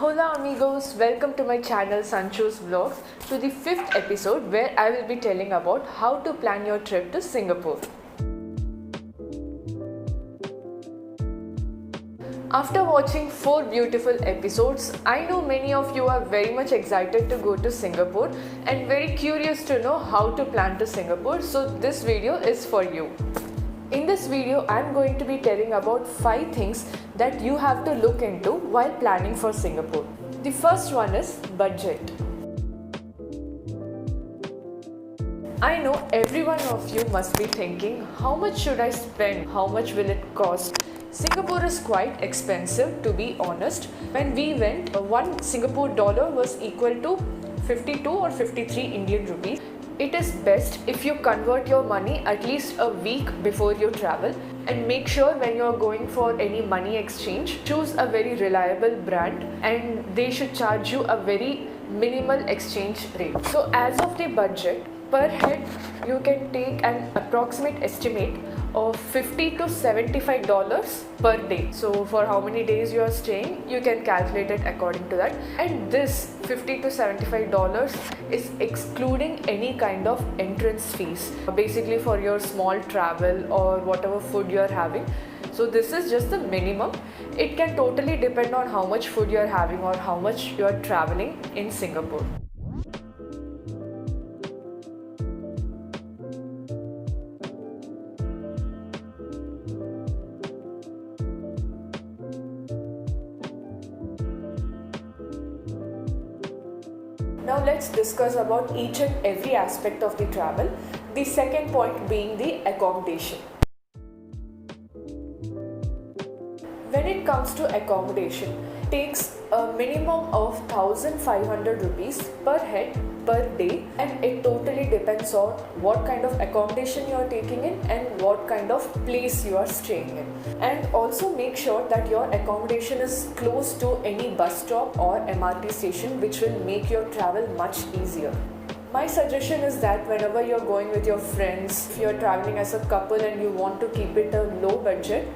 Hola amigos, welcome to my channel Sancho's Vlogs to the 5th episode where I will be telling about how to plan your trip to Singapore. After watching 4 beautiful episodes, I know many of you are very much excited to go to Singapore and very curious to know how to plan to Singapore, so this video is for you. In this video, I am going to be telling about 5 things that you have to look into while planning for Singapore. The first one is budget. I know every one of you must be thinking, how much should I spend? How much will it cost? Singapore is quite expensive, to be honest. When we went, one Singapore dollar was equal to 52 or 53 Indian rupees. It is best if you convert your money at least a week before you travel, and make sure when you are going for any money exchange, choose a very reliable brand and they should charge you a very minimal exchange rate. So as of the budget, per head you can take an approximate estimate of $50 to $75 per day. So for how many days you are staying, you can calculate it according to that. And this $50 to $75 is excluding any kind of entrance fees, basically for your small travel or whatever food you are having. So this is just the minimum. It can totally depend on how much food you are having or how much you are traveling in Singapore. Now let's discuss about each and every aspect of the travel. The second point being the accommodation. When it comes to accommodation, it takes a minimum of 1,500 rupees per head per day, and it totally depends on what kind of accommodation you are taking in and what kind of place you are staying in. And also make sure that your accommodation is close to any bus stop or MRT station, which will make your travel much easier. My suggestion is that whenever you're going with your friends, if you're traveling as a couple and you want to keep it a low budget,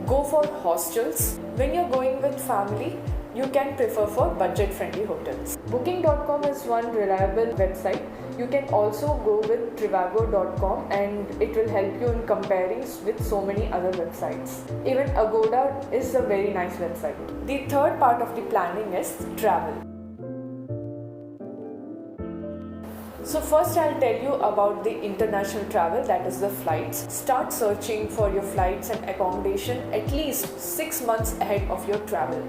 go for hostels. When you're going with family, you can prefer for budget-friendly hotels. Booking.com is one reliable website. You can also go with Trivago.com and it will help you in comparing with so many other websites. Even Agoda is a very nice website. The third part of the planning is travel. So first I'll tell you about the international travel, that is the flights. Start searching for your flights and accommodation at least 6 months ahead of your travel.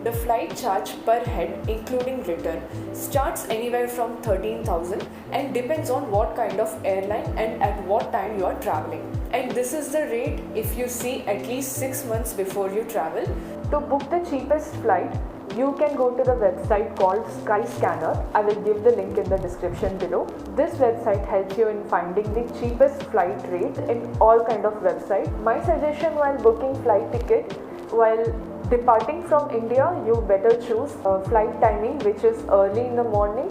The flight charge per head, including return, starts anywhere from 13,000 and depends on what kind of airline and at what time you are traveling. And this is the rate if you see at least 6 months before you travel. To book the cheapest flight, you can go to the website called Skyscanner. I will give the link in the description below. This website helps you in finding the cheapest flight rate in all kind of websites. My suggestion while booking flight ticket, while departing from India, you better choose a flight timing which is early in the morning.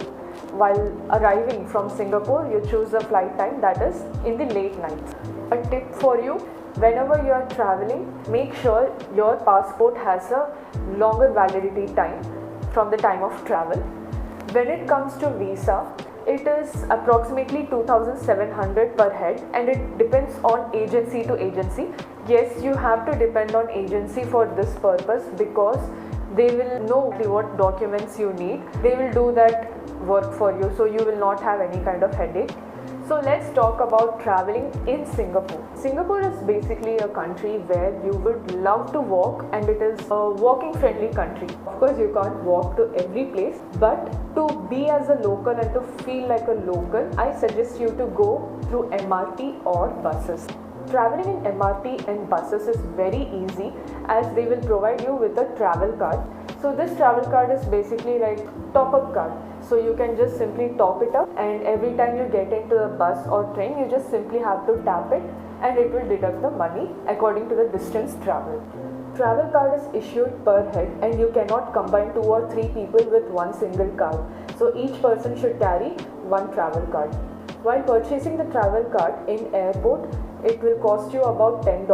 While arriving from Singapore, you choose a flight time that is in the late night. A tip for you: whenever you are traveling, make sure your passport has a longer validity time from the time of travel. When it comes to visa, it is approximately 2,700 per head and it depends on agency to agency. Yes, you have to depend on agency for this purpose because they will know what documents you need. They will do that work for you, so you will not have any kind of headache. So let's talk about traveling in Singapore. Singapore is basically a country where you would love to walk, and it is a walking friendly country. Of course, you can't walk to every place, but to be as a local and to feel like a local, I suggest you to go through MRT or buses. Traveling in MRT and buses is very easy as they will provide you with a travel card. So this travel card is basically like top-up card. So you can just simply top it up, and every time you get into a bus or train, you just simply have to tap it and it will deduct the money according to the distance traveled. Travel card is issued per head and you cannot combine 2 or 3 people with one single card. So each person should carry one travel card. While purchasing the travel card in airport, It will cost you about $10,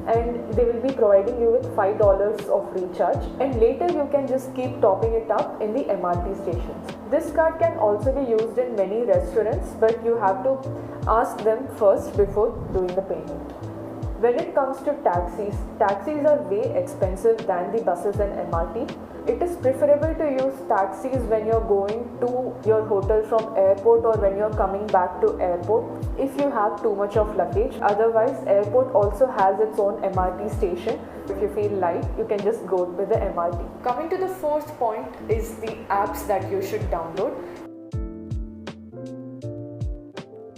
and they will be providing you with $5 of recharge, and later you can just keep topping it up in the MRT stations. This card can also be used in many restaurants, but you have to ask them first before doing the payment. When it comes to taxis, taxis are way expensive than the buses and MRT. It is preferable to use taxis when you're going to your hotel from airport or when you're coming back to airport if you have too much of luggage. Otherwise, airport also has its own MRT station. If you feel light, you can just go with the MRT. Coming to the fourth point is the apps that you should download.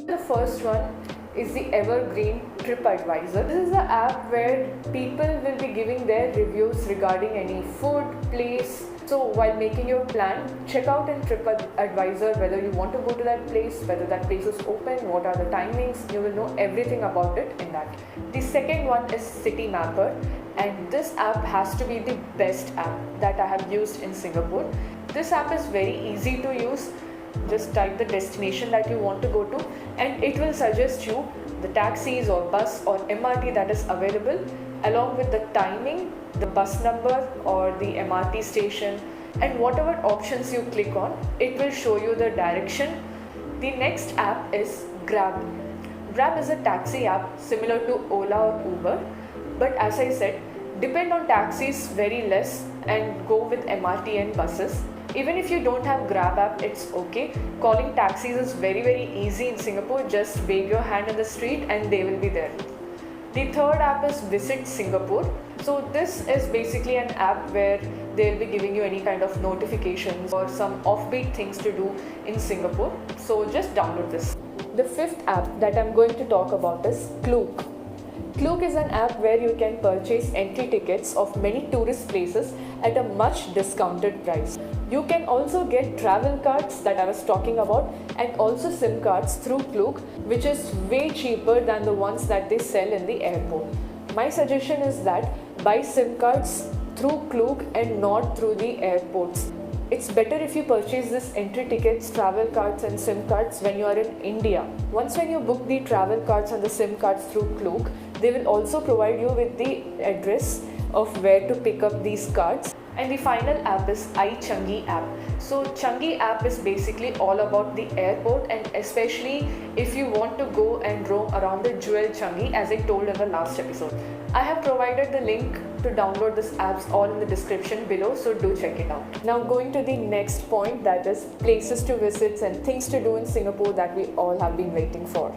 The first one is the Evergreen TripAdvisor. This is the app where people will be giving their reviews regarding any food, place. So while making your plan, check out in TripAdvisor whether you want to go to that place, whether that place is open, what are the timings. You will know everything about it in that. The second one is Citymapper, and this app has to be the best app that I have used in Singapore. This app is very easy to use. Just type the destination that you want to go to, and it will suggest you the taxis or bus or MRT that is available, along with the timing, the bus number or the MRT station, and whatever options you click on, it will show you the direction. The next app is Grab. Grab is a taxi app similar to Ola or Uber, but as I said, depend on taxis very less and go with MRT and buses. Even if you don't have Grab app, it's okay. Calling taxis is very easy in Singapore. Just wave your hand in the street and they will be there. The third app is Visit Singapore. So this is basically an app where they'll be giving you any kind of notifications or some offbeat things to do in Singapore. So just download this. The fifth app that I'm going to talk about is Klook. Klook is an app where you can purchase entry tickets of many tourist places at a much discounted price. You can also get travel cards that I was talking about, and also SIM cards through Klook, which is way cheaper than the ones that they sell in the airport. My suggestion is that buy SIM cards through Klook and not through the airports. It's better if you purchase this entry tickets, travel cards and SIM cards when you are in India. Once when you book the travel cards and the SIM cards through Klook, they will also provide you with the address of where to pick up these cards. And the final app is iChangi app. So Changi app is basically all about the airport, and especially if you want to go and roam around the Jewel Changi, as I told in the last episode. I have provided the link to download these apps all in the description below, so do check it out. Now going to the next point, that is places to visit and things to do in Singapore that we all have been waiting for.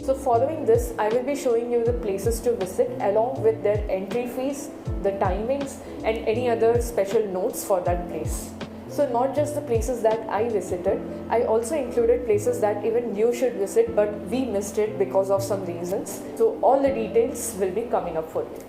So following this, I will be showing you the places to visit along with their entry fees, the timings and any other special notes for that place. So not just the places that I visited, I also included places that even you should visit but we missed it because of some reasons. So all the details will be coming up for you.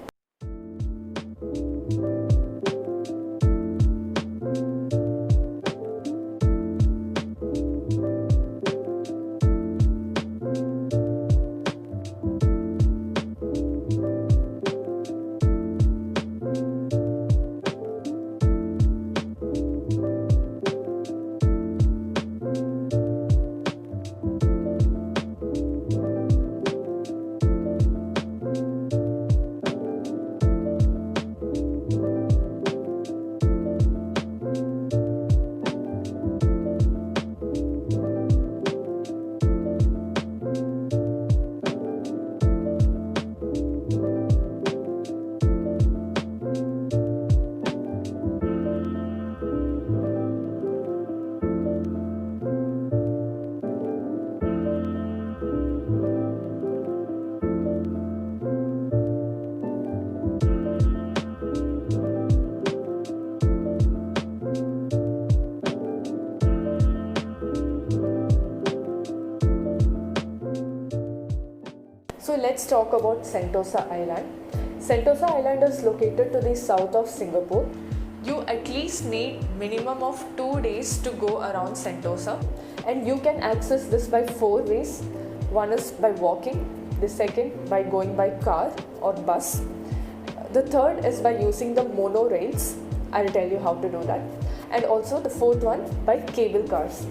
So let's talk about Sentosa Island. Sentosa Island is located to the south of Singapore. You at least need minimum of 2 days to go around Sentosa, and you can access this by 4 ways. One is by walking, the second by going by car or bus. The third is by using the monorails. I'll tell you how to do that. And also the fourth one by cable cars.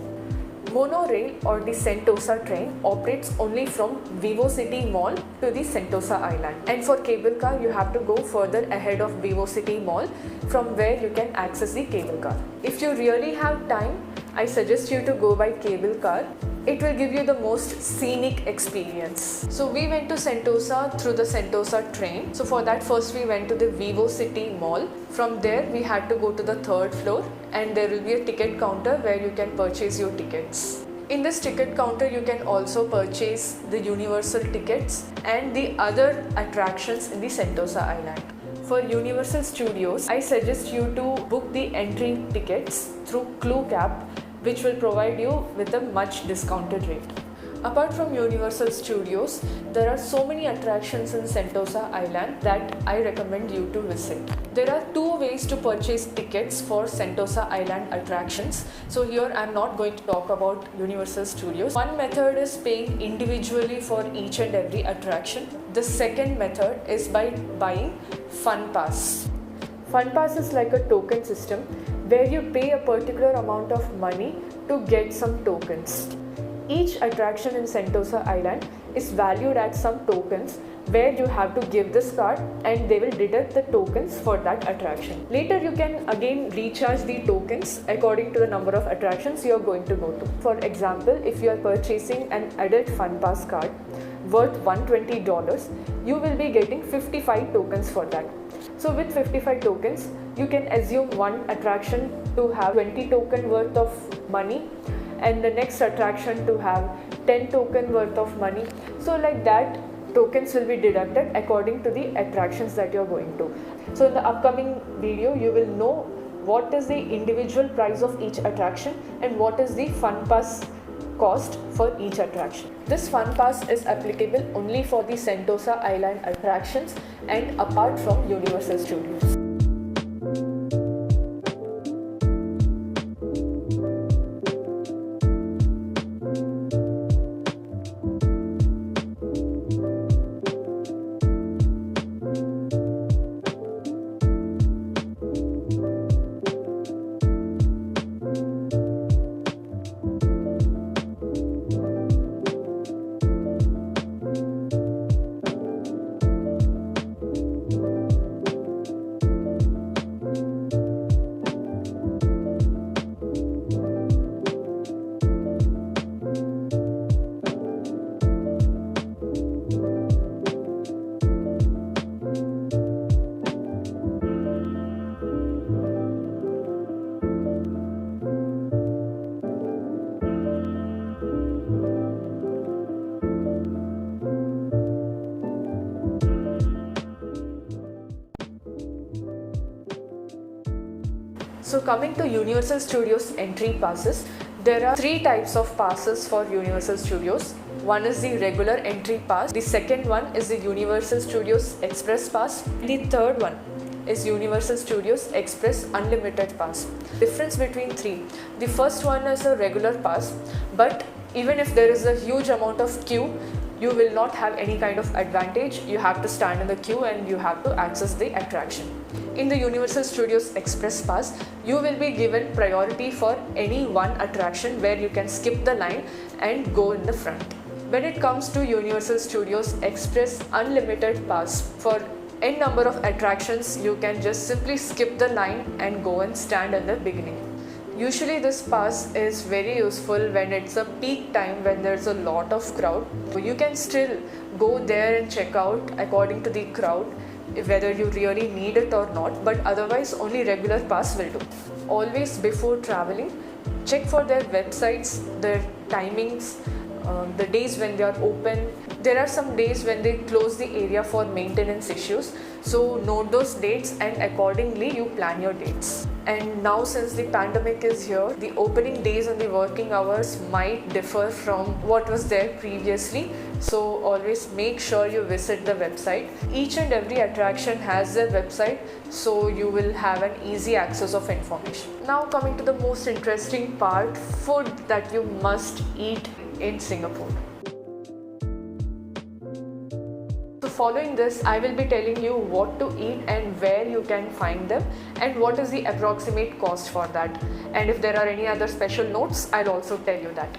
Monorail or the Sentosa train operates only from VivoCity Mall to the Sentosa Island. And for cable car, you have to go further ahead of VivoCity Mall, from where you can access the cable car. If you really have time, I suggest you to go by cable car. It will give you the most scenic experience. So we went to Sentosa through the Sentosa train. So for that, first we went to the VivoCity Mall. From there we had to go to the third floor, and there will be a ticket counter where you can purchase your tickets. In this ticket counter, you can also purchase the Universal tickets and the other attractions in the Sentosa Island. For Universal Studios, I suggest you to book the entry tickets through Cluecap, which will provide you with a much discounted rate. Apart from Universal Studios, there are so many attractions in Sentosa Island that I recommend you to visit. There are two ways to purchase tickets for Sentosa Island attractions. So here I am not going to talk about Universal Studios. One method is paying individually for each and every attraction. The second method is by buying Fun Pass. Fun Pass is like a token system where you pay a particular amount of money to get some tokens. Each attraction in Sentosa Island is valued at some tokens, where you have to give this card and they will deduct the tokens for that attraction. Later you can again recharge the tokens according to the number of attractions you are going to go to. For example, if you are purchasing an adult Fun Pass card worth $120, you will be getting 55 tokens for that. So with 55 tokens, you can assume one attraction to have 20 token worth of money, and the next attraction to have 10 token worth of money. So like that, tokens will be deducted according to the attractions that you are going to. So in the upcoming video, you will know what is the individual price of each attraction and what is the Fun Pass cost for each attraction. This Fun Pass is applicable only for the Sentosa Island attractions and apart from Universal Studios. So coming to Universal Studios entry passes, there are three types of passes for Universal Studios. One is the regular entry pass, the second one is the Universal Studios Express Pass, the third one is Universal Studios Express Unlimited Pass. Difference between three. The first one is a regular pass, but even if there is a huge amount of queue, you will not have any kind of advantage. You have to stand in the queue and you have to access the attraction. In the Universal Studios Express Pass, you will be given priority for any one attraction where you can skip the line and go in the front. When it comes to Universal Studios Express Unlimited Pass, for n number of attractions, you can just simply skip the line and go and stand in the beginning. Usually this pass is very useful when it's a peak time, when there's a lot of crowd. You can still go there and check out according to the crowd whether you really need it or not, but otherwise only regular pass will do. Always before traveling, check for their websites, their timings, the days when they are open. There are some days when they close the area for maintenance issues, so note those dates and accordingly you plan your dates. And now since the pandemic is here, the opening days and the working hours might differ from what was there previously, so always make sure you visit the website. Each and every attraction has their website, so you will have an easy access of information. Now coming to the most interesting part, food that you must eat in Singapore. So following this, I will be telling you what to eat and where you can find them and what is the approximate cost for that. And if there are any other special notes, I'll also tell you that.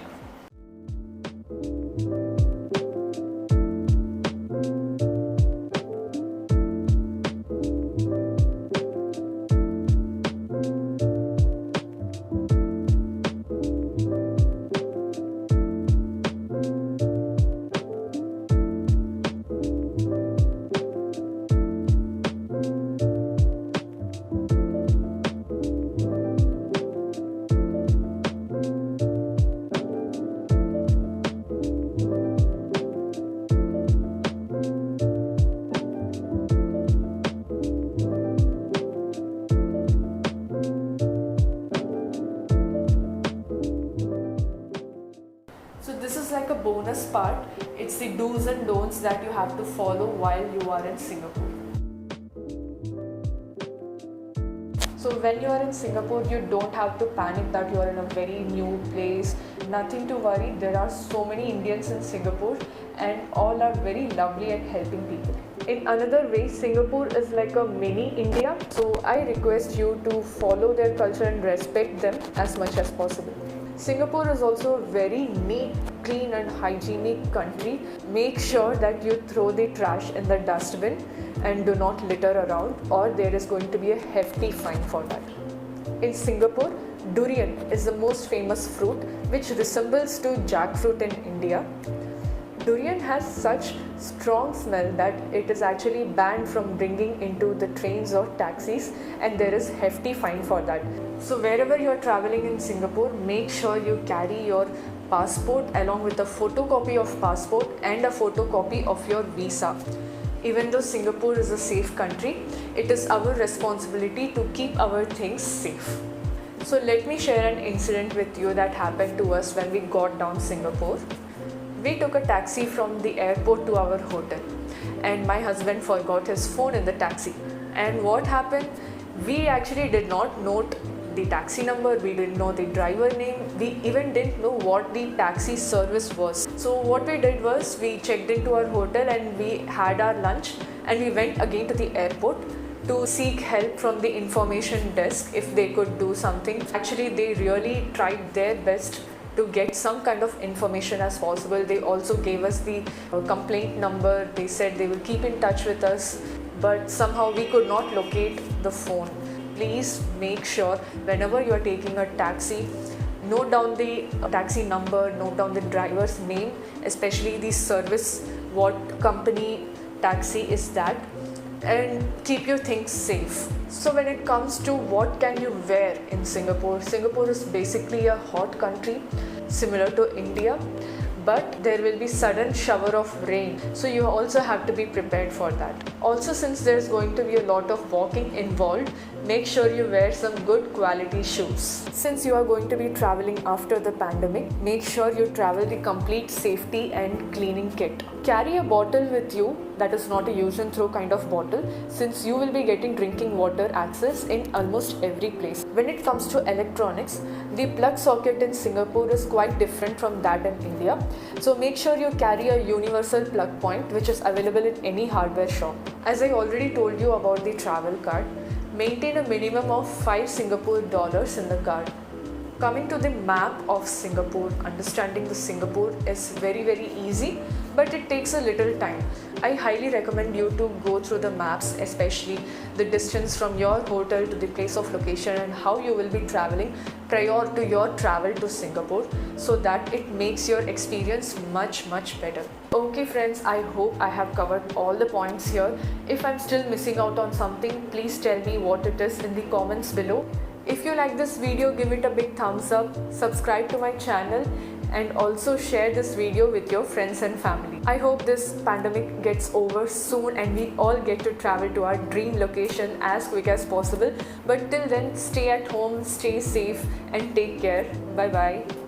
So this is like a bonus part. It's the do's and don'ts that you have to follow while you are in Singapore. So when you are in Singapore, you don't have to panic that you are in a very new place. Nothing to worry. There are so many Indians in Singapore and all are very lovely at helping people. In another way, Singapore is like a mini India. So I request you to follow their culture and respect them as much as possible. Singapore is also a very neat, clean and hygienic country. Make sure that you throw the trash in the dustbin and do not litter around, or there is going to be a hefty fine for that. In Singapore, durian is the most famous fruit, which resembles to jackfruit in India. Durian has such strong smell that it is actually banned from bringing into the trains or taxis, and there is hefty fine for that. So wherever you are traveling in Singapore, make sure you carry your passport along with a photocopy of passport and a photocopy of your visa. Even though Singapore is a safe country, it is our responsibility to keep our things safe. So let me share an incident with you that happened to us when we got down Singapore. We took a taxi from the airport to our hotel, and my husband forgot his phone in the taxi. And what happened? We actually did not note the taxi number, we didn't know the driver name, we even didn't know what the taxi service was. So what we did was we checked into our hotel and we had our lunch, and we went again to the airport to seek help from the information desk if they could do something. Actually, they really tried their best to get some kind of information as possible. They also gave us the complaint number. They said they will keep in touch with us, but somehow we could not locate the phone. Please make sure whenever you are taking a taxi, note down the taxi number, note down the driver's name, especially the service, what company taxi is that, and keep your things safe. So when it comes to what can you wear in Singapore, Singapore is basically a hot country similar to India, but there will be sudden shower of rain, so you also have to be prepared for that. Also, since there's going to be a lot of walking involved, make sure you wear some good quality shoes. Since you are going to be traveling after the pandemic, make sure you travel the complete safety and cleaning kit. Carry a bottle with you that is not a use and throw kind of bottle, since you will be getting drinking water access in almost every place. When it comes to electronics, the plug socket in Singapore is quite different from that in India. So make sure you carry a universal plug point which is available in any hardware shop. As I already told you about the travel card, maintain a minimum of 5 Singapore dollars in the card. Coming to the map of Singapore, understanding the Singapore is very easy, but it takes a little time. I highly recommend you to go through the maps, especially the distance from your hotel to the place of location and how you will be traveling prior to your travel to Singapore, so that it makes your experience much better. Okay friends, I hope I have covered all the points here. If I'm still missing out on something, please tell me what it is in the comments below. If you like this video, give it a big thumbs up, subscribe to my channel, and also share this video with your friends and family. I hope this pandemic gets over soon and we all get to travel to our dream location as quick as possible. But till then, stay at home, stay safe and take care. Bye bye.